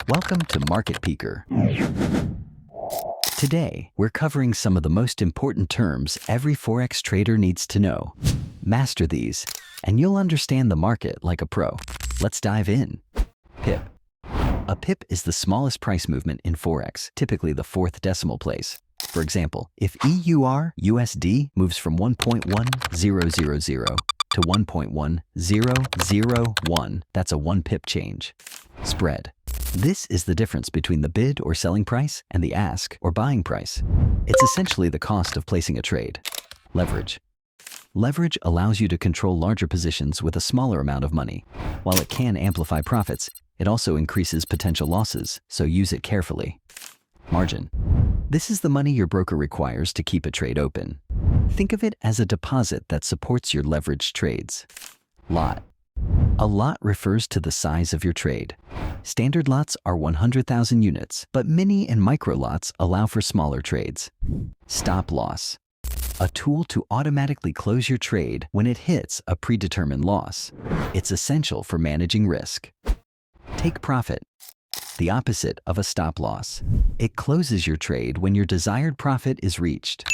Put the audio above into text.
Welcome to Market Peeker. Today, we're covering some of the most important terms every Forex trader needs to know. Master these, and you'll understand the market like a pro. Let's dive in. Pip. A pip is the smallest price movement in Forex, typically the fourth decimal place. For example, if EUR/USD moves from 1.1000 to 1.1001, that's a 1 pip change. Spread. This is the difference between the bid or selling price and the ask or buying price. It's essentially the cost of placing a trade. Leverage. Leverage allows you to control larger positions with a smaller amount of money. While it can amplify profits, it also increases potential losses, so use it carefully. Margin. This is the money your broker requires to keep a trade open. Think of it as a deposit that supports your leveraged trades. Lot. A lot refers to the size of your trade. Standard lots are 100,000 units, but mini and micro lots allow for smaller trades. Stop loss. A tool to automatically close your trade when it hits a predetermined loss. It's essential for managing risk. Take profit. The opposite of a stop loss. It closes your trade when your desired profit is reached.